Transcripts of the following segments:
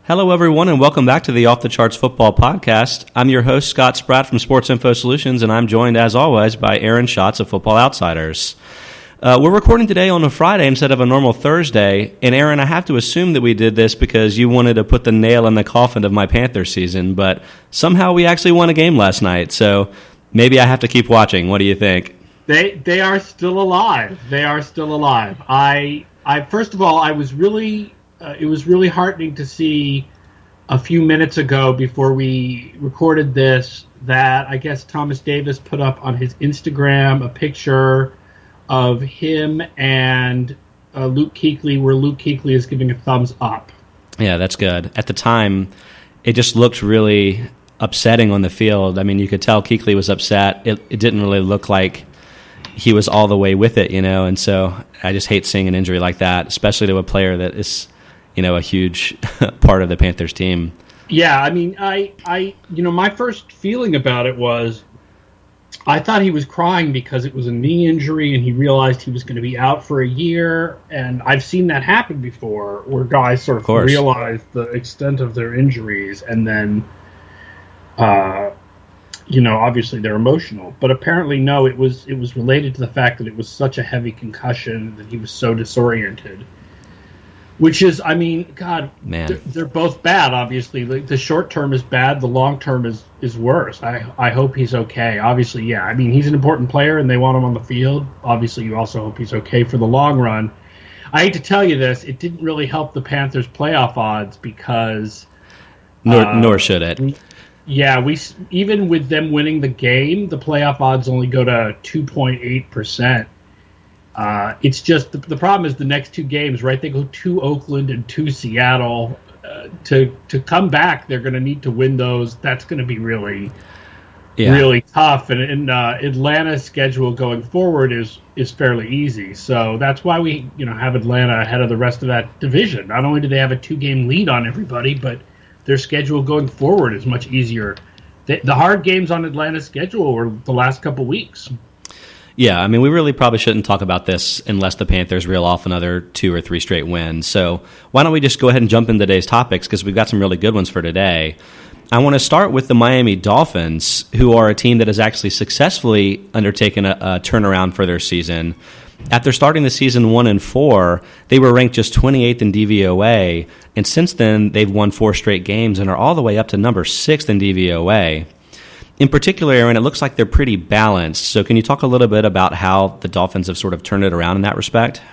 Hello, everyone, and welcome back to the Off the Charts Football Podcast. I'm your host, Spratt from Sports Info Solutions, and I'm joined, as always, by Aaron Schatz of Football Outsiders. We're recording today on a Friday instead of a normal Thursday, and Aaron, I have to assume that we did this because you wanted to put the nail in the coffin of my Panthers season, but somehow we actually won a game last night, so maybe I have to keep watching. What do you think? They are still alive. They are still alive. I first of all, I was really... it was really heartening to see a few minutes ago before we recorded this that I guess Thomas Davis put up on his Instagram a picture of him and Luke Kuechly where Luke Kuechly is giving a thumbs up. Yeah, that's good. At the time, it just looked really upsetting on the field. I mean, you could tell Kuechly was upset. It didn't really look like he was all the way with it, and so I just hate seeing an injury like that, especially to a player that is a huge part of the Panthers team. Yeah, I mean, I my first feeling about it was I thought he was crying because it was a knee injury and he realized he was going to be out for a year. And I've seen that happen before where guys sort of realize the extent of their injuries and then, obviously they're emotional. But apparently, no, it was related to the fact that it was such a heavy concussion that he was so disoriented. Which is, I mean, God, man, they're both bad, obviously. The short term is bad. The long term is worse. I hope he's okay. Obviously, yeah. I mean, he's an important player, and they want him on the field. Obviously, you also hope he's okay for the long run. I hate to tell you this. It didn't really help the Panthers' playoff odds because... Nor should it. Even with them winning the game, the playoff odds only go to 2.8%. It's just the problem is the next two games, right? They go to Oakland and to Seattle. To come back, they're going to need to win those. That's going to be really tough. And Atlanta's schedule going forward is fairly easy. So that's why we have Atlanta ahead of the rest of that division. Not only do they have a 2-game lead on everybody, but their schedule going forward is much easier. The hard games on Atlanta's schedule were the last couple weeks. Yeah, I mean, we really probably shouldn't talk about this unless the Panthers reel off another 2 or 3 straight wins. So why don't we just go ahead and jump into today's topics because we've got some really good ones for today. I want to start with the Miami Dolphins, who are a team that has actually successfully undertaken a turnaround for their season. After starting the season 1-4, they were ranked just 28th in DVOA, and since then they've won 4 straight games and are all the way up to number 6th in DVOA. In particular, Aaron, it looks like they're pretty balanced. So can you talk a little bit about how the Dolphins have sort of turned it around in that respect?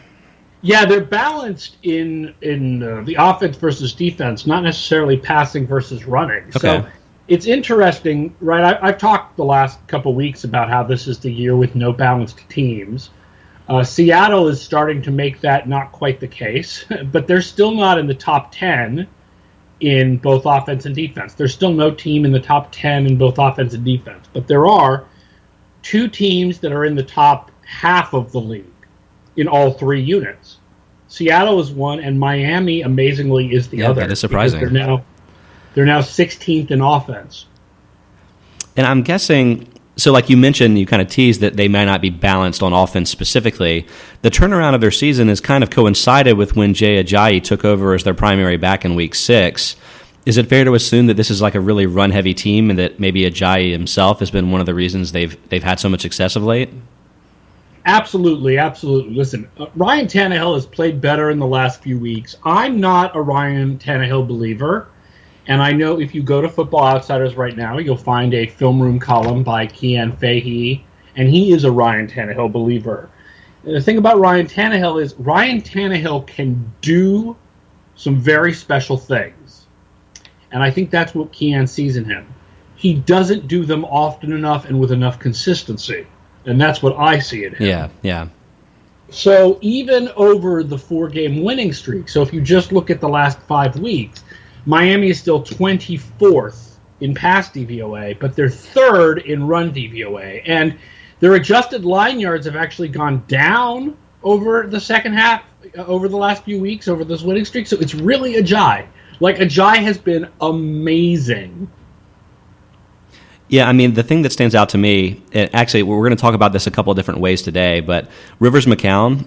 Yeah, they're balanced in the offense versus defense, not necessarily passing versus running. Okay. So it's interesting, right? I've talked the last couple weeks about how this is the year with no balanced teams. Seattle is starting to make that not quite the case, but they're still not in the top 10 in both offense and defense. There's still no team in the top 10 in both offense and defense. But there are 2 teams that are in the top half of the league in all 3 units. Seattle is one, and Miami, amazingly, is the other. That is surprising. They're now 16th in offense. And I'm guessing... So like you mentioned, you kind of teased that they might not be balanced on offense specifically. The turnaround of their season has kind of coincided with when Jay Ajayi took over as their primary back in Week 6. Is it fair to assume that this is like a really run-heavy team and that maybe Ajayi himself has been one of the reasons they've had so much success of late? Absolutely. Listen, Ryan Tannehill has played better in the last few weeks. I'm not a Ryan Tannehill believer. And I know if you go to Football Outsiders right now, you'll find a film room column by Kian Fahey, and he is a Ryan Tannehill believer. And the thing about Ryan Tannehill is Ryan Tannehill can do some very special things. And I think that's what Kian sees in him. He doesn't do them often enough and with enough consistency. And that's what I see in him. Yeah. So even over the 4-game winning streak, so if you just look at the last 5 weeks, Miami is still 24th in pass DVOA, but they're 3rd in run DVOA. And their adjusted line yards have actually gone down over the second half, over the last few weeks, over this winning streak. So it's really Ajayi. Like, Ajayi has been amazing. Yeah, I mean, the thing that stands out to me, and actually, we're going to talk about this a couple of different ways today, but Rivers McCown,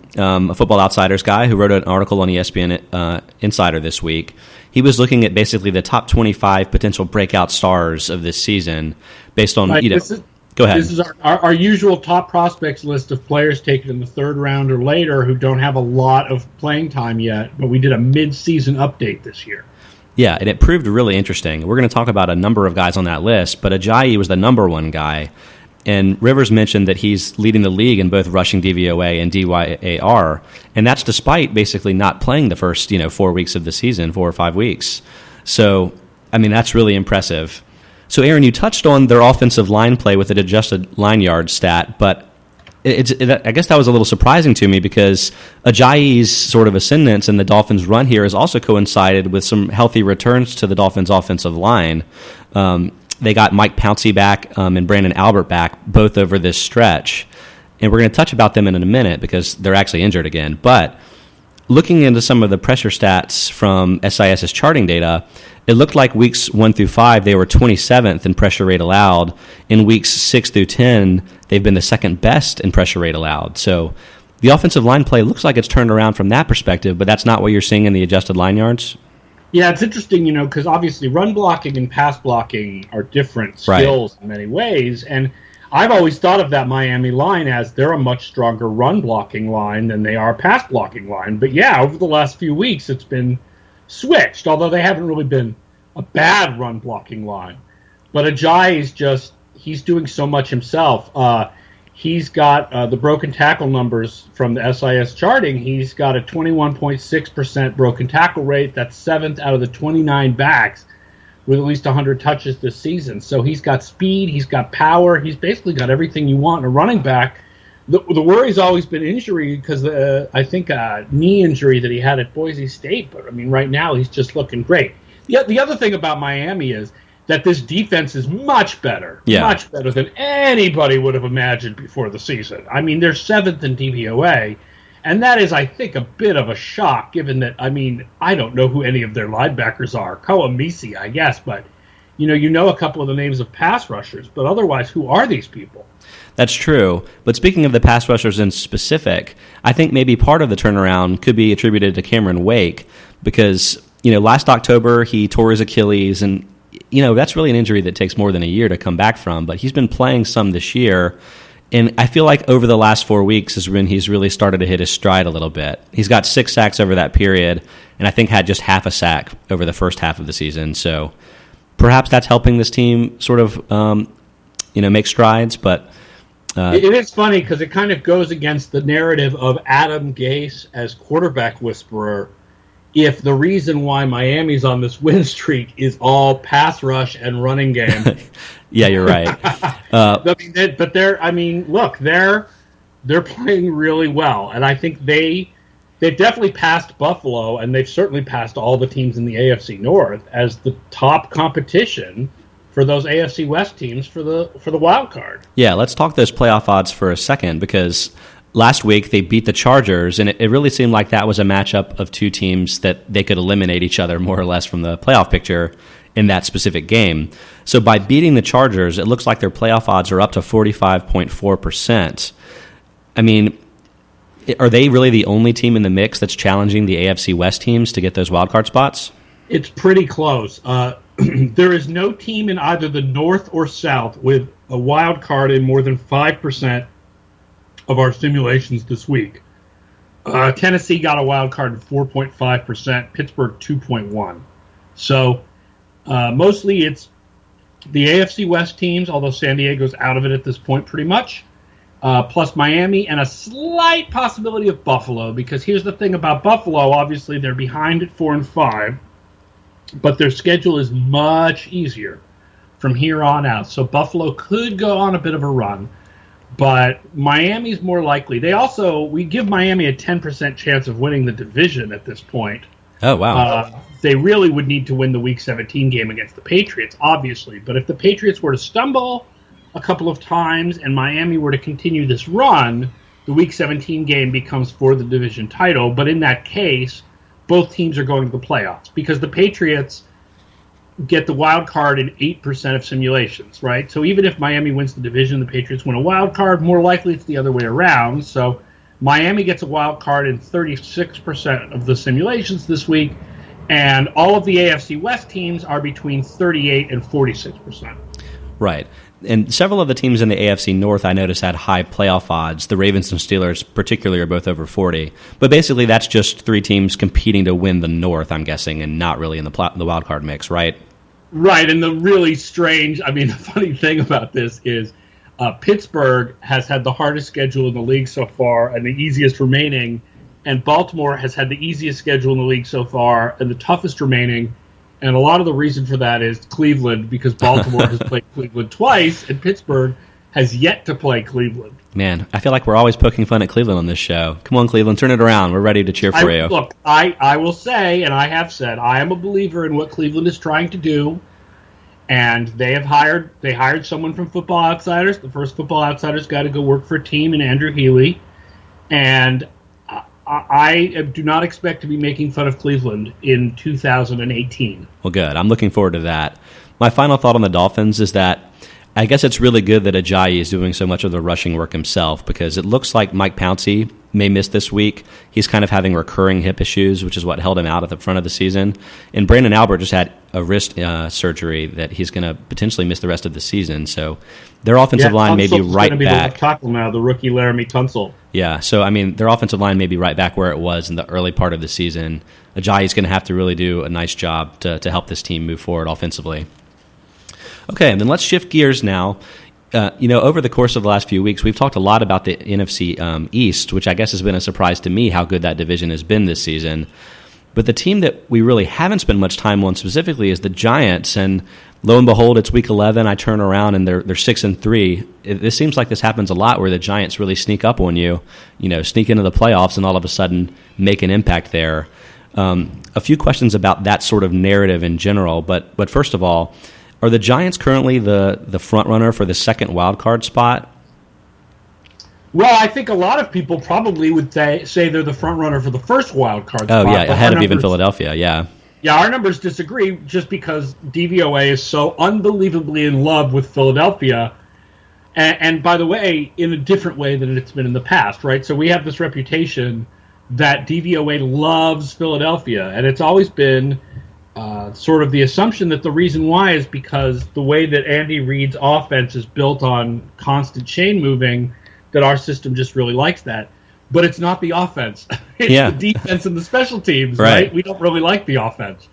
a Football Outsiders guy who wrote an article on ESPN Insider this week, he was looking at basically the top 25 potential breakout stars of this season based on, go ahead. This is our usual top prospects list of players taken in the third round or later who don't have a lot of playing time yet, but we did a mid-season update this year. Yeah, and it proved really interesting. We're going to talk about a number of guys on that list, but Ajayi was the number one guy. And Rivers mentioned that he's leading the league in both rushing DVOA and DYAR, and that's despite basically not playing the first 4 weeks of the season, 4 or 5 weeks. So, I mean, that's really impressive. So, Aaron, you touched on their offensive line play with an adjusted line yard stat, but I guess that was a little surprising to me because Ajayi's sort of ascendance in the Dolphins' run here has also coincided with some healthy returns to the Dolphins' offensive line. They got Mike Pouncey back and Brandon Albert back, both over this stretch. And we're going to touch about them in a minute because they're actually injured again. But looking into some of the pressure stats from SIS's charting data, it looked like weeks 1 through 5, they were 27th in pressure rate allowed. In weeks 6 through 10, they've been the second best in pressure rate allowed. So the offensive line play looks like it's turned around from that perspective, but that's not what you're seeing in the adjusted line yards? Yeah, it's interesting, because obviously run blocking and pass blocking are different skills in many ways. And I've always thought of that Miami line as they're a much stronger run blocking line than they are a pass blocking line. But yeah, over the last few weeks, it's been switched, although they haven't really been a bad run blocking line. But Ajayi's he's doing so much himself. He's got the broken tackle numbers from the SIS charting. He's got a 21.6% broken tackle rate. That's 7th out of the 29 backs with at least 100 touches this season. So he's got speed, he's got power, he's basically got everything you want in a running back. The worry's always been injury because I think a knee injury that he had at Boise State. But, I mean, right now he's just looking great. The other thing about Miami is that this defense is much better than anybody would have imagined before the season. I mean, they're 7th in DVOA, and that is, I think, a bit of a shock given that, I mean, I don't know who any of their linebackers are. Koamisi, I guess, but, you know a couple of the names of pass rushers, but otherwise, who are these people? That's true. But speaking of the pass rushers in specific, I think maybe part of the turnaround could be attributed to Cameron Wake because, last October he tore his Achilles and, that's really an injury that takes more than a year to come back from. But he's been playing some this year. And I feel like over the last 4 weeks is when he's really started to hit his stride a little bit. He's got 6 sacks over that period and I think had just half a sack over the first half of the season. So perhaps that's helping this team sort of, make strides. But it is funny because it kind of goes against the narrative of Adam Gase as quarterback whisperer if the reason why Miami's on this win streak is all pass rush and running game. Yeah, you're right. They're playing really well, and I think they've definitely passed Buffalo, and they've certainly passed all the teams in the AFC North as the top competition for those AFC West teams for the wild card. Yeah, let's talk those playoff odds for a second because last week they beat the Chargers, and it really seemed like that was a matchup of two teams that they could eliminate each other more or less from the playoff picture in that specific game. So by beating the Chargers, it looks like their playoff odds are up to 45.4%. I mean, are they really the only team in the mix that's challenging the AFC West teams to get those wildcard spots? It's pretty close. There is no team in either the North or South with a wild card in more than 5% of our simulations this week. Tennessee got a wild card at 4.5%, Pittsburgh 2.1%. So mostly it's the AFC West teams, although San Diego's out of it at this point pretty much, plus Miami and a slight possibility of Buffalo, because here's the thing about Buffalo. Obviously, they're behind at 4 and 5, but their schedule is much easier from here on out. So Buffalo could go on a bit of a run, but Miami's more likely. We give Miami a 10% chance of winning the division at this point. Oh, wow. They really would need to win the Week 17 game against the Patriots, obviously. But if the Patriots were to stumble a couple of times and Miami were to continue this run, the Week 17 game becomes for the division title. But in that case, both teams are going to the playoffs because the Patriots get the wild card in 8% of simulations, right? So even if Miami wins the division, the Patriots win a wild card, more likely it's the other way around. So Miami gets a wild card in 36% of the simulations this week, and all of the AFC West teams are between 38 and 46%. Right. And several of the teams in the AFC North, I noticed, had high playoff odds. The Ravens and Steelers particularly are both over 40. But basically that's just three teams competing to win the North, I'm guessing, and not really in the wild card mix, right? Right, and the really strange, the funny thing about this is Pittsburgh has had the hardest schedule in the league so far and the easiest remaining, and Baltimore has had the easiest schedule in the league so far and the toughest remaining. And a lot of the reason for that is Cleveland, because Baltimore has played Cleveland twice, and Pittsburgh has yet to play Cleveland. Man, I feel like we're always poking fun at Cleveland on this show. Come on, Cleveland, turn it around. We're ready to cheer for you. Look, I will say, and I have said, I am a believer in what Cleveland is trying to do. And they hired someone from Football Outsiders. The first Football Outsiders got to go work for a team in Andrew Healy. And I do not expect to be making fun of Cleveland in 2018. Well, good. I'm looking forward to that. My final thought on the Dolphins is that I guess it's really good that Ajayi is doing so much of the rushing work himself, because it looks like Mike Pouncey may miss this week. He's kind of having recurring hip issues, which is what held him out at the front of the season. And Brandon Albert just had a wrist surgery that he's going to potentially miss the rest of the season. So their offensive line may be right back. The left tackle now, the rookie Laramie Tunsil. Yeah, so their offensive line may be right back where it was in the early part of the season. Ajayi's going to have to really do a nice job to help this team move forward offensively. Okay, and then let's shift gears now. Over the course of the last few weeks, we've talked a lot about the NFC East, which I guess has been a surprise to me how good that division has been this season. But the team that we really haven't spent much time on specifically is the Giants, and lo and behold, it's Week 11. I turn around and they're 6-3. This seems like this happens a lot, where the Giants really sneak up on you, sneak into the playoffs, and all of a sudden make an impact there. A few questions about that sort of narrative in general, but first of all, are the Giants currently the front runner for the second wild card spot? Well, I think a lot of people probably would say they're the front runner for the first wild card spot. Oh, yeah, ahead of even Philadelphia, yeah. Yeah, our numbers disagree just because DVOA is so unbelievably in love with Philadelphia. And by the way, in a different way than it's been in the past, right? So we have this reputation that DVOA loves Philadelphia, and it's always been sort of the assumption that the reason why is because the way that Andy Reid's offense is built on constant chain moving, that our system just really likes that. But it's not the offense. It's the defense and the special teams, right? We don't really like the offense.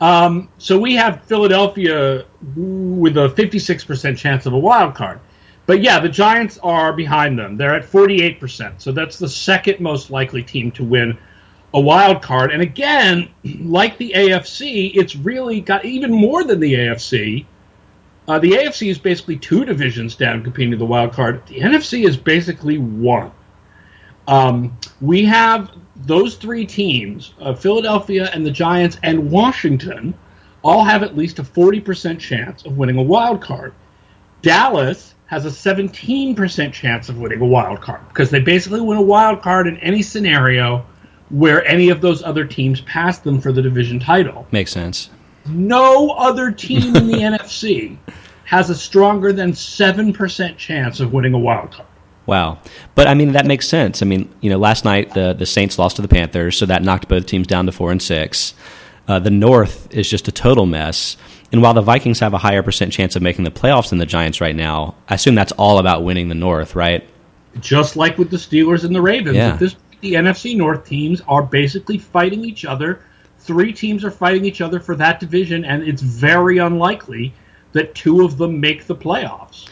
So we have Philadelphia with a 56% chance of a wild card. But yeah, the Giants are behind them. They're at 48%. So that's the second most likely team to win a wild card. And again, like the AFC, it's really got even more than the AFC. The AFC is basically two divisions down competing to the wild card. The NFC is basically one. We have those three teams, Philadelphia and the Giants and Washington, all have at least a 40% chance of winning a wild card. Dallas has a 17% chance of winning a wild card because they basically win a wild card in any scenario where any of those other teams pass them for the division title. Makes sense. No other team in the NFC has a stronger than 7% chance of winning a wild card. Wow. But, that makes sense. Last night the Saints lost to the Panthers, so that knocked both teams down to 4-6. The North is just a total mess. And while the Vikings have a higher percent chance of making the playoffs than the Giants right now, I assume that's all about winning the North, right? Just like with the Steelers and the Ravens. Yeah. The NFC North teams are basically fighting each other. Three teams are fighting each other for that division, and it's very unlikely that two of them make the playoffs.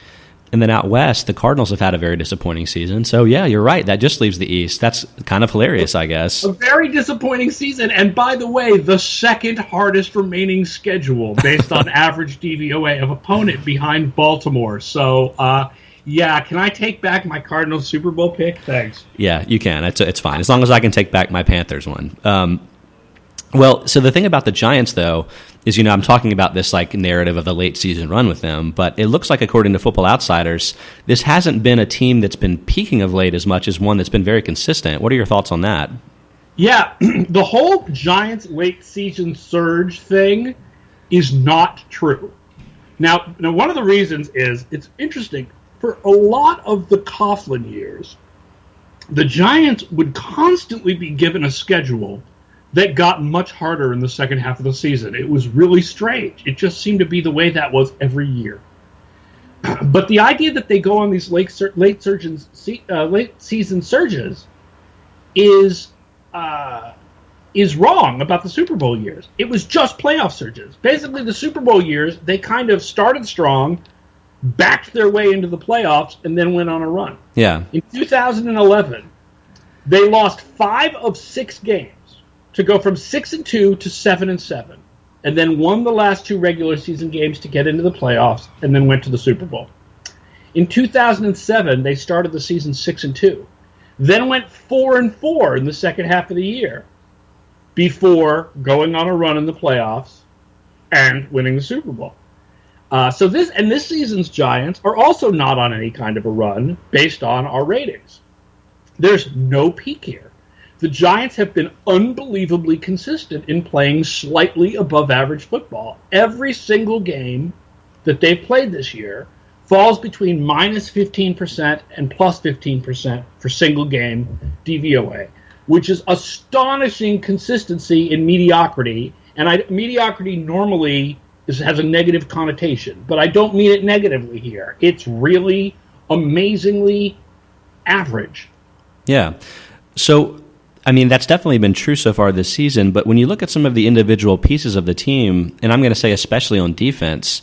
And then out west, the Cardinals have had a very disappointing season. So, yeah, you're right. That just leaves the East. That's kind of hilarious, I guess. A very disappointing season. And by the way, the second hardest remaining schedule based on average DVOA of opponent behind Baltimore. So, can I take back my Cardinals Super Bowl pick? Thanks. Yeah, you can. It's fine. As long as I can take back my Panthers one. Well, so the thing about the Giants, though, is, I'm talking about this narrative of the late season run with them, but it looks like, according to Football Outsiders, this hasn't been a team that's been peaking of late as much as one that's been very consistent. What are your thoughts on that? Yeah, the whole Giants late season surge thing is not true. Now, one of the reasons is, it's interesting, for a lot of the Coughlin years, the Giants would constantly be given a schedule that got much harder in the second half of the season. It was really strange. It just seemed to be the way that was every year. But the idea that they go on these late season surges is wrong about the Super Bowl years. It was just playoff surges. Basically, the Super Bowl years, they kind of started strong, backed their way into the playoffs, and then went on a run. Yeah. In 2011, they lost 5 of 6 games to go from 6-2 to 7-7, and then won the last 2 regular season games to get into the playoffs, and then went to the Super Bowl. In 2007, they started the season 6-2, then went 4-4 in the second half of the year, before going on a run in the playoffs and winning the Super Bowl. So this season's Giants are also not on any kind of a run based on our ratings. There's no peak here. The Giants have been unbelievably consistent in playing slightly above average football. Every single game that they've played this year falls between minus 15% and plus 15% for single game DVOA, which is astonishing consistency in mediocrity. And mediocrity normally has a negative connotation, but I don't mean it negatively here. It's really amazingly average. Yeah. So, I mean, that's definitely been true so far this season, but when you look at some of the individual pieces of the team, and I'm going to say especially on defense,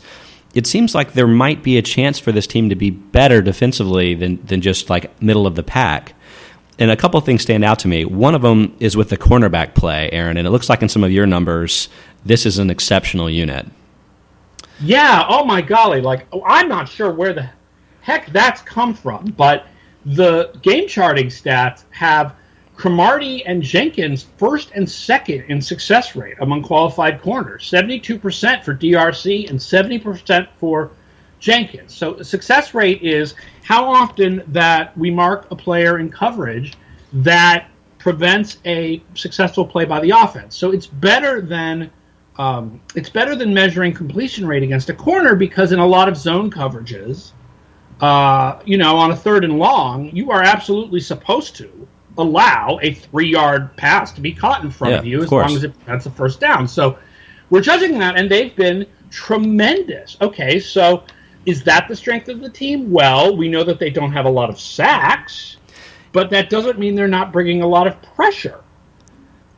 it seems like there might be a chance for this team to be better defensively than just like middle of the pack. And a couple of things stand out to me. One of them is with the cornerback play, Aaron, and it looks like in some of your numbers, this is an exceptional unit. Yeah, oh my golly, I'm not sure where the heck that's come from, but the game charting stats have Cromartie and Jenkins first and second in success rate among qualified corners, 72% for DRC and 70% for Jenkins. So success rate is how often that we mark a player in coverage that prevents a successful play by the offense. So it's better than measuring completion rate against a corner, because in a lot of zone coverages, on a 3rd and long, you are absolutely supposed to allow a 3-yard pass to be caught in front of you as long as that's a first down. So we're judging that, and they've been tremendous. Okay, so is that the strength of the team? Well, we know that they don't have a lot of sacks, but that doesn't mean they're not bringing a lot of pressure.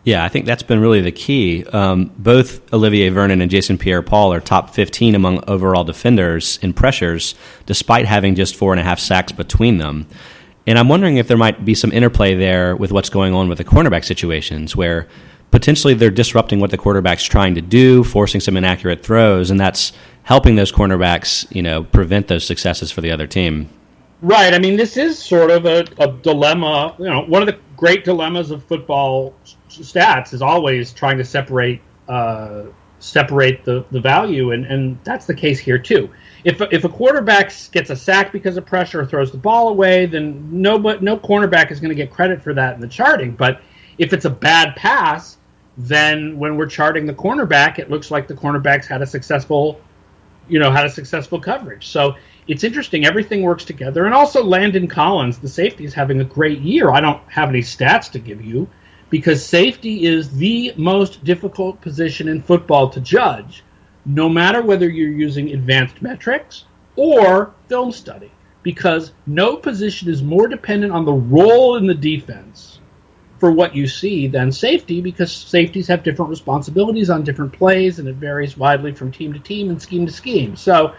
Yeah, I think that's been really the key. Both Olivier Vernon and Jason Pierre-Paul are top 15 among overall defenders in pressures, despite having just 4.5 sacks between them. And I'm wondering if there might be some interplay there with what's going on with the cornerback situations, where potentially they're disrupting what the quarterback's trying to do, forcing some inaccurate throws, and that's helping those cornerbacks, prevent those successes for the other team. Right. I mean, this is sort of a dilemma. One of the great dilemmas of football stats is always trying to separate the value, and that's the case here too. If a quarterback gets a sack because of pressure or throws the ball away, then no cornerback is going to get credit for that in the charting. But if it's a bad pass, then when we're charting the cornerback, it looks like the cornerback's had a successful coverage. So it's interesting. Everything works together. And also Landon Collins, the safety, is having a great year. I don't have any stats to give you, because safety is the most difficult position in football to judge, no matter whether you're using advanced metrics or film study, because no position is more dependent on the role in the defense for what you see than safety, because safeties have different responsibilities on different plays, and it varies widely from team to team and scheme to scheme. So,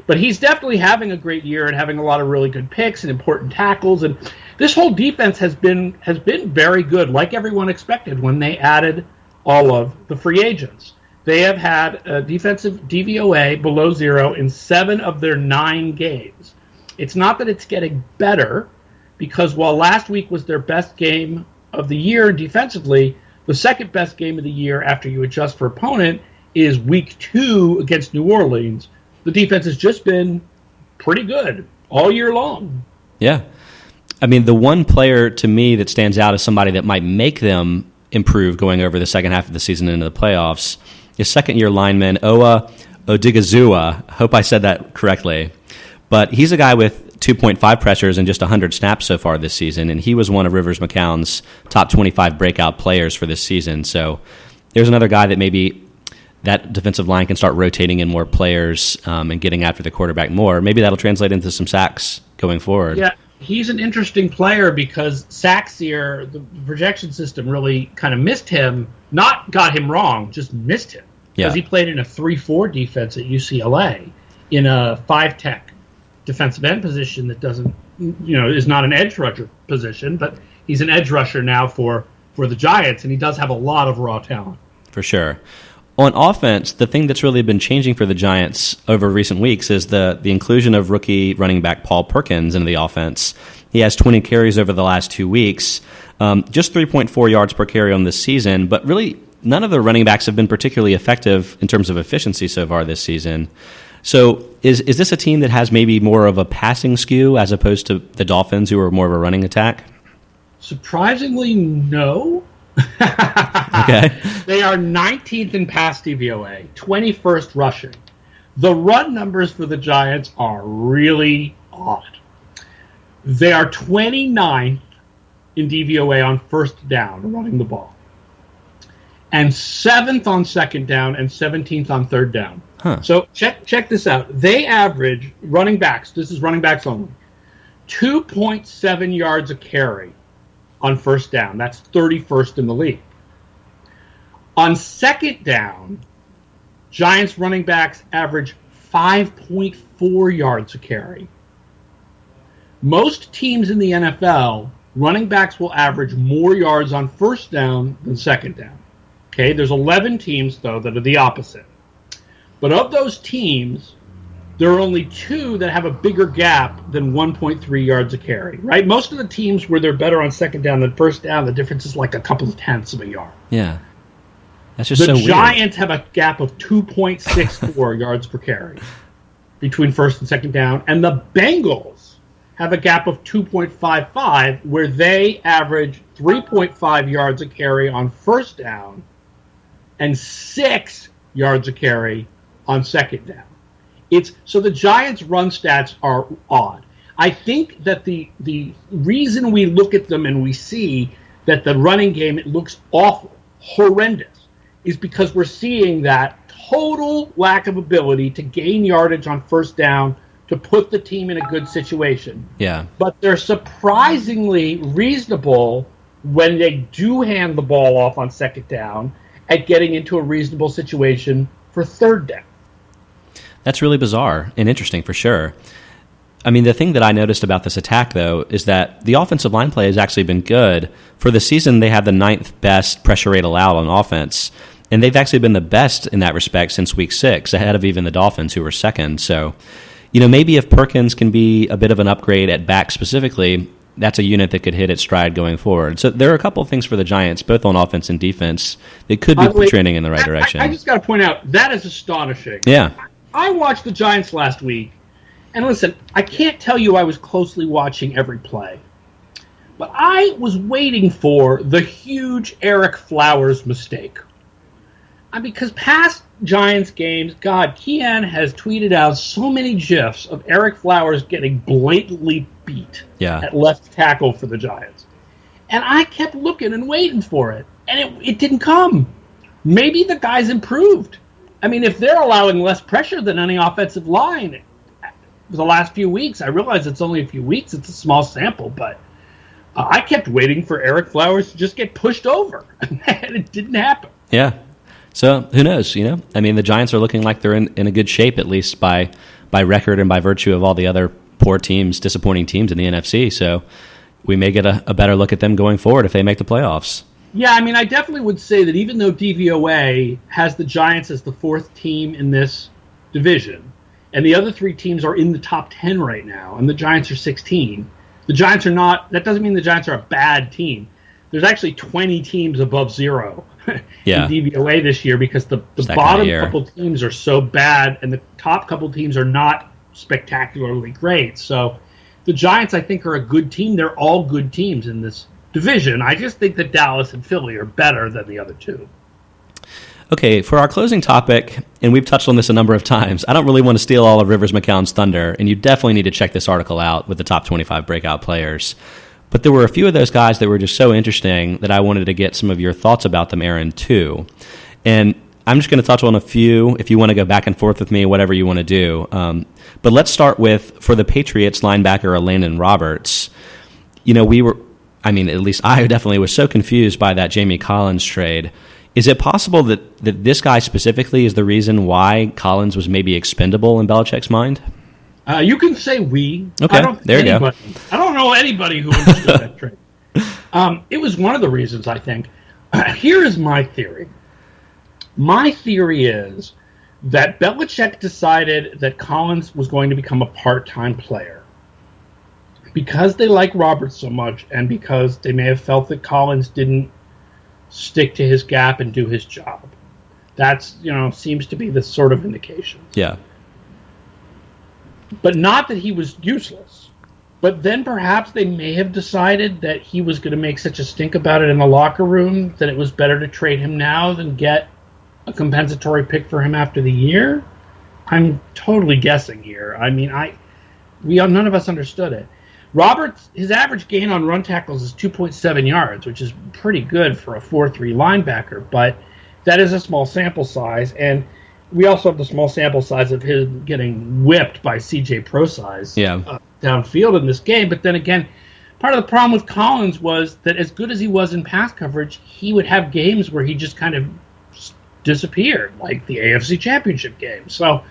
but he's definitely having a great year and having a lot of really good picks and important tackles, and this whole defense has been very good, like everyone expected when they added all of the free agents. They have had a defensive DVOA below 0 in 7 of their 9 games. It's not that it's getting better, because while last week was their best game of the year defensively, the second best game of the year after you adjust for opponent is week 2 against New Orleans. The defense has just been pretty good all year long. Yeah. I mean, the one player to me that stands out as somebody that might make them improve going over the second half of the season into the playoffs his second-year lineman, Owa Odigizua. Hope I said that correctly. But he's a guy with 2.5 pressures and just 100 snaps so far this season, and he was one of Rivers McCown's top 25 breakout players for this season. So there's another guy that maybe that defensive line can start rotating in more players and getting after the quarterback more. Maybe that'll translate into some sacks going forward. Yeah, he's an interesting player because Saxier, the projection system, really kind of missed him. Not got him wrong, just missed him. Because he played in a 3-4 defense at UCLA in a 5-tech defensive end position that doesn't, is not an edge rusher position, but he's an edge rusher now for the Giants, and he does have a lot of raw talent. For sure. On offense, the thing that's really been changing for the Giants over recent weeks is the inclusion of rookie running back Paul Perkins into the offense. He has 20 carries over the last 2 weeks, just 3.4 yards per carry on this season, but really none of the running backs have been particularly effective in terms of efficiency so far this season. So is this a team that has maybe more of a passing skew as opposed to the Dolphins, who are more of a running attack? Surprisingly, no. Okay. They are 19th in pass DVOA, 21st rushing. The run numbers for the Giants are really odd. They are 29th in DVOA on first down, running the ball, and 7th on second down and 17th on third down. Huh. So check this out. They average, running backs, this is running backs only, 2.7 yards a carry on first down. That's 31st in the league. On second down, Giants running backs average 5.4 yards a carry. Most teams in the NFL, running backs will average more yards on first down than second down. Okay, there's 11 teams, though, that are the opposite. But of those teams, there are only 2 that have a bigger gap than 1.3 yards a carry, right? Most of the teams where they're better on second down than first down, the difference is like a couple of tenths of a yard. Yeah. That's just so weird. The Giants have a gap of 2.64 yards per carry between first and second down, and the Bengals have a gap of 2.55 where they average 3.5 yards a carry on first down and 6 yards a carry on second down. So the Giants' run stats are odd. I think that the reason we look at them and we see that the running game, it looks awful, horrendous, is because we're seeing that total lack of ability to gain yardage on first down to put the team in a good situation. Yeah. But they're surprisingly reasonable when they do hand the ball off on second down at getting into a reasonable situation for third down. That's really bizarre and interesting for sure. I mean, the thing that I noticed about this attack, though, is that the offensive line play has actually been good. For the season, they have the 9th best pressure rate allowed on offense, and they've actually been the best in that respect since week 6, ahead of even the Dolphins, who were second. So, maybe if Perkins can be a bit of an upgrade at back specifically, that's a unit that could hit its stride going forward. So there are a couple of things for the Giants, both on offense and defense, that could be trending in the right direction. I just got to point out, that is astonishing. Yeah. I watched the Giants last week, and listen, I can't tell you I was closely watching every play, but I was waiting for the huge Eric Flowers mistake. Because past Giants games, God, Kean has tweeted out so many GIFs of Eric Flowers getting blatantly beat at left tackle for the Giants. And I kept looking and waiting for it, and it didn't come. Maybe the guy's improved. I mean, if they're allowing less pressure than any offensive line for the last few weeks, I realize it's only a few weeks, it's a small sample, but I kept waiting for Eric Flowers to just get pushed over, and it didn't happen. Yeah. So who knows, I mean, the Giants are looking like they're in a good shape, at least by record and by virtue of all the other poor teams, disappointing teams in the NFC. So we may get a better look at them going forward if they make the playoffs. Yeah, I mean, I definitely would say that even though DVOA has the Giants as the 4th team in this division, and the other 3 teams are in the top 10 right now, and the Giants are 16, the Giants are not, that doesn't mean the Giants are a bad team. There's actually 20 teams above 0 in DVOA this year because the bottom couple teams are so bad, and the top couple teams are not spectacularly great. So the Giants, I think, are a good team. They're all good teams in this division. I just think that Dallas and Philly are better than the other 2. Okay, for our closing topic, and we've touched on this a number of times, I don't really want to steal all of Rivers McCown's thunder, and you definitely need to check this article out with the top 25 breakout players. But there were a few of those guys that were just so interesting that I wanted to get some of your thoughts about them, Aaron, too. And I'm just going to touch on a few if you want to go back and forth with me, whatever you want to do. But let's start with, for the Patriots linebacker, Landon Roberts. You know, at least I definitely was so confused by that Jamie Collins trade. Is it possible that this guy specifically is the reason why Collins was maybe expendable in Belichick's mind? You can say we. Okay, there you go. I don't know anybody who understood that trade. It was one of the reasons, I think. Here is my theory. My theory is that Belichick decided that Collins was going to become a part-time player. Because they like Roberts so much, and because they may have felt that Collins didn't stick to his gap and do his job. That's, seems to be the sort of indication. Yeah. But not that he was useless. But then perhaps they may have decided that he was going to make such a stink about it in the locker room that it was better to trade him now than get a compensatory pick for him after the year. I'm totally guessing here. I mean, none of us understood it. Roberts, his average gain on run tackles is 2.7 yards, which is pretty good for a 4-3 linebacker, but that is a small sample size, and we also have the small sample size of him getting whipped by CJ Prosize downfield in this game. But then again, part of the problem with Collins was that as good as he was in pass coverage, he would have games where he just kind of disappeared, like the AFC Championship game. So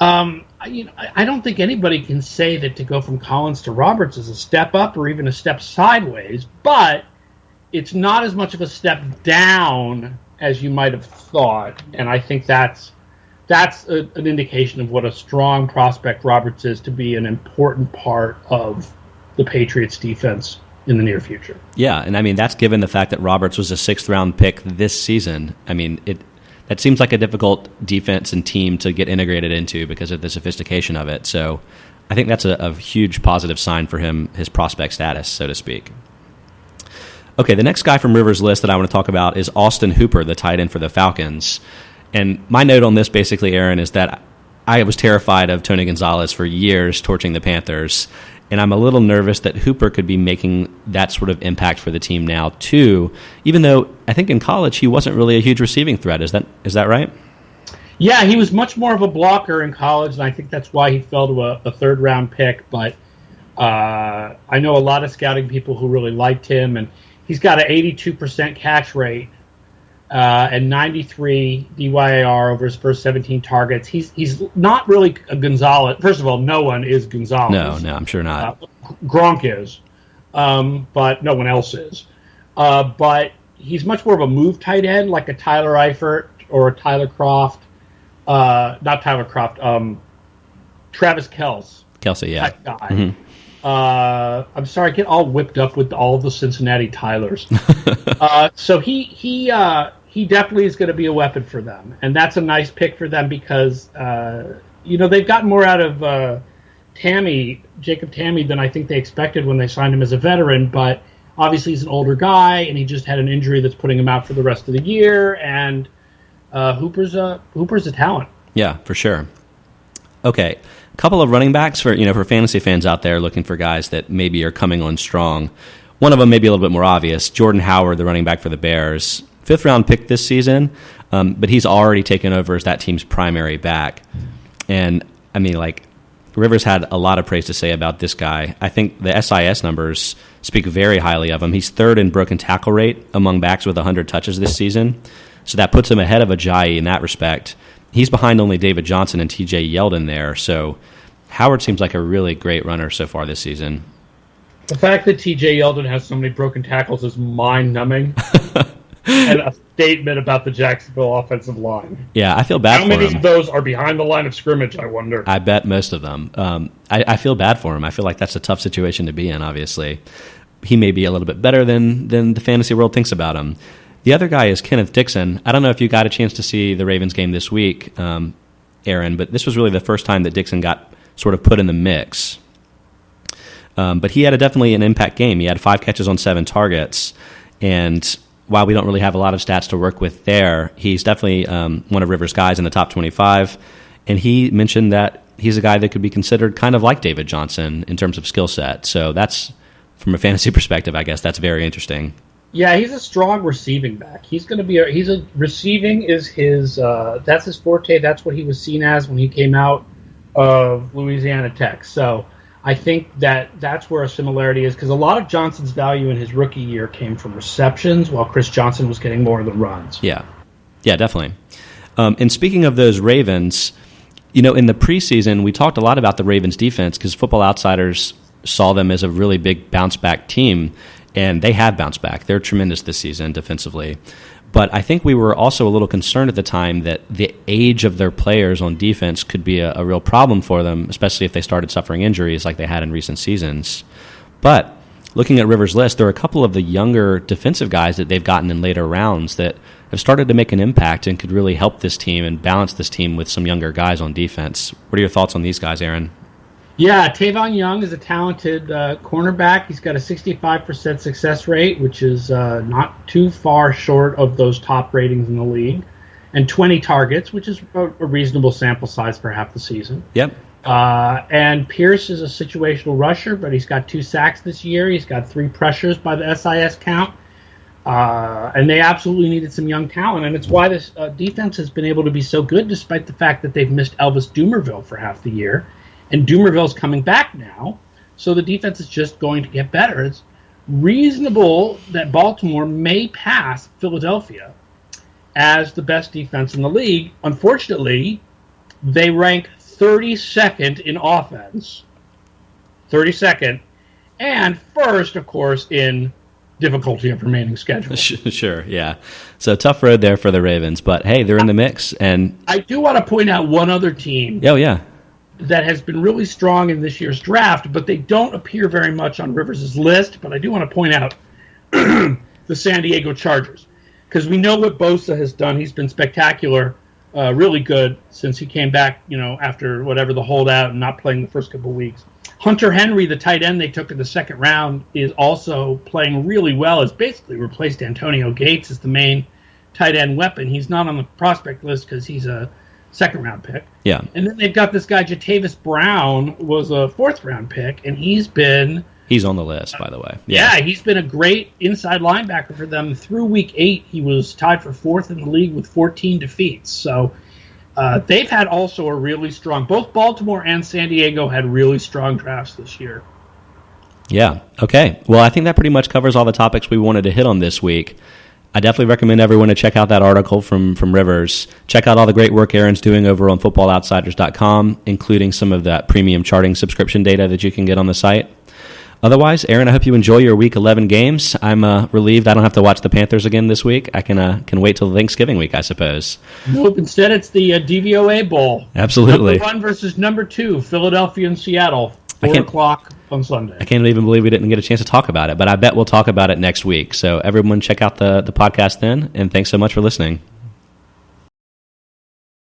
I don't think anybody can say that to go from Collins to Roberts is a step up or even a step sideways, but it's not as much of a step down as you might have thought, and I think that's an indication of what a strong prospect Roberts is to be an important part of the Patriots defense in the near future. Yeah, and I mean, that's given the fact that Roberts was a 6th-round pick this season. I mean, that seems like a difficult defense and team to get integrated into because of the sophistication of it. So I think that's a huge positive sign for him, his prospect status, so to speak. Okay, the next guy from Rivers' list that I want to talk about is Austin Hooper, the tight end for the Falcons. And my note on this basically, Aaron, is that I was terrified of Tony Gonzalez for years torching the Panthers, and I'm a little nervous that Hooper could be making that sort of impact for the team now too, even though I think in college he wasn't really a huge receiving threat. Is that right? Yeah, he was much more of a blocker in college, and I think that's why he fell to a 3rd-round pick. But I know a lot of scouting people who really liked him, and he's got an 82% catch rate and 93 DYAR over his first 17 targets. He's not really a Gonzalez. First of all, no one is Gonzalez. No, I'm sure not. Gronk is, but no one else is. But he's much more of a move tight end, like a Tyler Eifert or a Tyler Croft. Not Tyler Croft. Travis Kelce, yeah. That guy. Mm-hmm. I'm sorry, I get all whipped up with all of the Cincinnati Tylers. So he definitely is going to be a weapon for them, and that's a nice pick for them because they've gotten more out of Jacob Tamme than I think they expected when they signed him as a veteran. But obviously he's an older guy, and he just had an injury that's putting him out for the rest of the year. And Hooper's a talent. Yeah, for sure. Okay. Couple of running backs for fantasy fans out there looking for guys that maybe are coming on strong. One of them may be a little bit more obvious. Jordan Howard, the running back for the Bears, 5th-round pick this season, but he's already taken over as that team's primary back. And I mean, Rivers had a lot of praise to say about this guy. I think the SIS numbers speak very highly of him. He's 3rd in broken tackle rate among backs with 100 touches this season, so that puts him ahead of Ajayi in that respect. He's behind only David Johnson and T.J. Yeldon there, so Howard seems like a really great runner so far this season. The fact that T.J. Yeldon has so many broken tackles is mind-numbing, and a statement about the Jacksonville offensive line. Yeah, I feel bad for him. How many of those are behind the line of scrimmage, I wonder? I bet most of them. I feel bad for him. I feel like that's a tough situation to be in, obviously. He may be a little bit better than the fantasy world thinks about him. The other guy is Kenneth Dixon. I don't know if you got a chance to see the Ravens game this week, Aaron, but this was really the first time that Dixon got sort of put in the mix. But he had definitely an impact game. He had 5 catches on 7 targets, and while we don't really have a lot of stats to work with there, he's definitely one of Rivers' guys in the top 25. And he mentioned that he's a guy that could be considered kind of like David Johnson in terms of skill set. So that's, from a fantasy perspective, I guess that's very interesting. Yeah, he's a strong receiving back. He's going to be receiving is his that's his forte. That's what he was seen as when he came out of Louisiana Tech. So I think that's where a similarity is, because a lot of Johnson's value in his rookie year came from receptions, while Chris Johnson was getting more of the runs. Yeah, definitely. And speaking of those Ravens, in the preseason, we talked a lot about the Ravens defense because Football Outsiders saw them as a really big bounce-back team, and they have bounced back. They're tremendous this season defensively. But I think we were also a little concerned at the time that the age of their players on defense could be a real problem for them, especially if they started suffering injuries like they had in recent seasons. But looking at Rivers' list, there are a couple of the younger defensive guys that they've gotten in later rounds that have started to make an impact and could really help this team and balance this team with some younger guys on defense. What are your thoughts on these guys, Aaron? Yeah, Tavon Young is a talented cornerback. He's got a 65% success rate, which is not too far short of those top ratings in the league, and 20 targets, which is a reasonable sample size for half the season. Yep. And Pierce is a situational rusher, but he's got 2 sacks this year. He's got 3 pressures by the SIS count. And they absolutely needed some young talent, and it's why this defense has been able to be so good despite the fact that they've missed Elvis Dumervil for half the year. And Dumerville's coming back now, so the defense is just going to get better. It's reasonable that Baltimore may pass Philadelphia as the best defense in the league. Unfortunately, they rank 32nd in offense, 32nd, and first, of course, in difficulty of remaining schedule. Sure, yeah. So tough road there for the Ravens, but hey, they're in the mix. And I do want to point out one other team. Oh, yeah. That has been really strong in this year's draft, but they don't appear very much on Rivers' list. But I do want to point out the San Diego Chargers, because we know what Bosa has done. He's been spectacular, really good since he came back, after whatever the holdout and not playing the first couple of weeks. Hunter Henry, the tight end they took in the second round, is also playing really well. Has basically replaced Antonio Gates as the main tight end weapon. He's not on the prospect list because he's a second-round pick. Yeah. And then they've got this guy, Jatavis Brown, was a fourth-round pick, and he's on the list, by the way. Yeah, he's been a great inside linebacker for them. Through week 8, he was tied for 4th in the league with 14 defeats. So they've had also a really strong, both Baltimore and San Diego had really strong drafts this year. Yeah. Okay. Well, I think that pretty much covers all the topics we wanted to hit on this week. I definitely recommend everyone to check out that article from Rivers. Check out all the great work Aaron's doing over on footballoutsiders.com, including some of that premium charting subscription data that you can get on the site. Otherwise, Aaron, I hope you enjoy your Week 11 games. I'm relieved I don't have to watch the Panthers again this week. I can wait till Thanksgiving week, I suppose. Nope, instead it's the DVOA Bowl. Absolutely. Number 1 versus number 2, Philadelphia and Seattle, 4 o'clock on Sunday. I can't even believe we didn't get a chance to talk about it, but I bet we'll talk about it next week. So everyone check out the podcast then, and thanks so much for listening.